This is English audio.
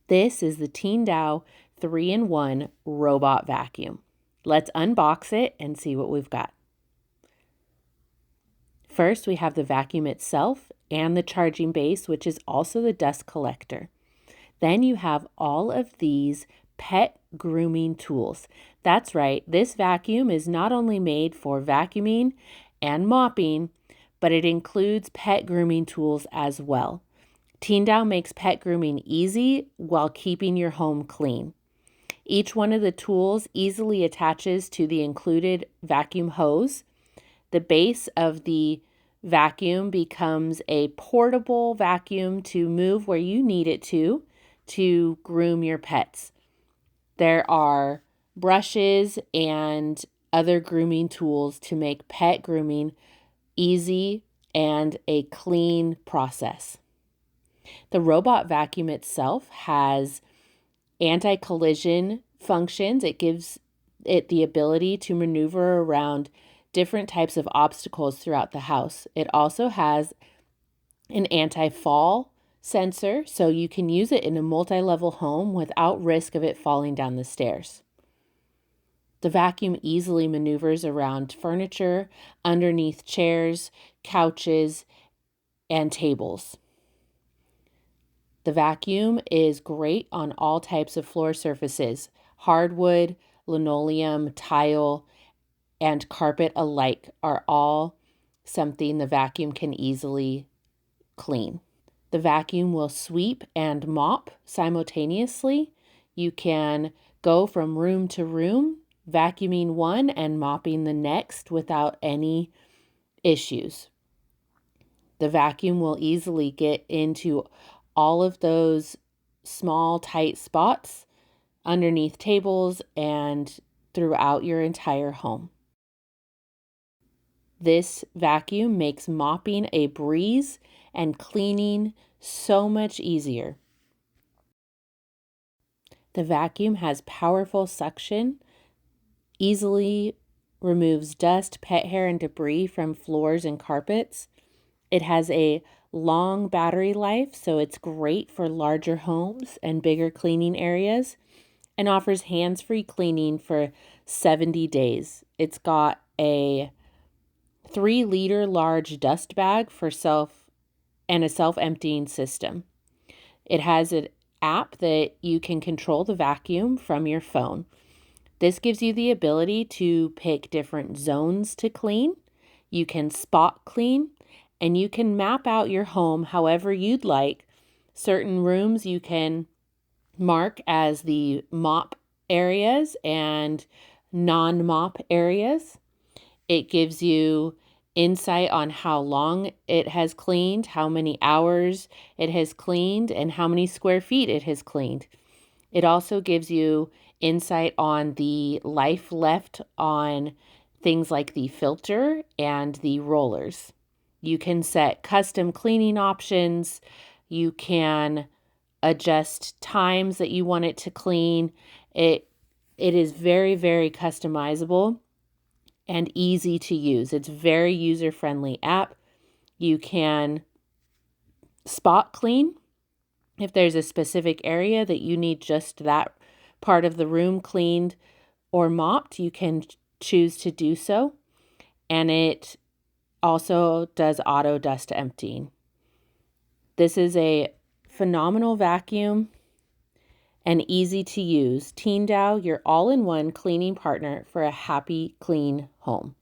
This is the Teendow 3-in-1 robot vacuum. Let's unbox it and see what we've got. First, we have the vacuum itself and the charging base, which is also the dust collector. Then you have all of these pet grooming tools. That's right, this vacuum is not only made for vacuuming and mopping, but it includes pet grooming tools as well. Teendow makes pet grooming easy while keeping your home clean. Each one of the tools easily attaches to the included vacuum hose. The base of the vacuum becomes a portable vacuum to move where you need it to groom your pets. There are brushes and other grooming tools to make pet grooming easy and a clean process. The robot vacuum itself has anti-collision functions. It gives it the ability to maneuver around different types of obstacles throughout the house. It also has an anti-fall sensor, so you can use it in a multi-level home without risk of it falling down the stairs. The vacuum easily maneuvers around furniture, underneath chairs, couches, and tables. The vacuum is great on all types of floor surfaces, hardwood, linoleum, tile, and carpet alike are all something the vacuum can easily clean. The vacuum will sweep and mop simultaneously. You can go from room to room, vacuuming one and mopping the next without any issues. The vacuum will easily get into all of those small, tight spots underneath tables and throughout your entire home. This vacuum makes mopping a breeze and cleaning so much easier. The vacuum has powerful suction, easily removes dust, pet hair, and debris from floors and carpets. It has a long battery life, so it's great for larger homes and bigger cleaning areas, and offers hands-free cleaning for 70 days. It's got a 3-liter large dust bag for a self-emptying system. It has an app that you can control the vacuum from your phone. This gives you the ability to pick different zones to clean. You can spot clean, and you can map out your home however you'd like. Certain rooms you can mark as the mop areas and non-mop areas. It gives you insight on how long it has cleaned, how many hours it has cleaned, and how many square feet it has cleaned. It also gives you insight on the life left on things like the filter and the rollers. You can set custom cleaning options. You can adjust times that you want it to clean. It is very, very customizable and easy to use. It's a very user-friendly app. You can spot clean. If there's a specific area that you need just that part of the room cleaned or mopped, you can choose to do so. And it also does auto dust emptying. This is a phenomenal vacuum and easy to use. Teendow, your all-in-one cleaning partner for a happy, clean home.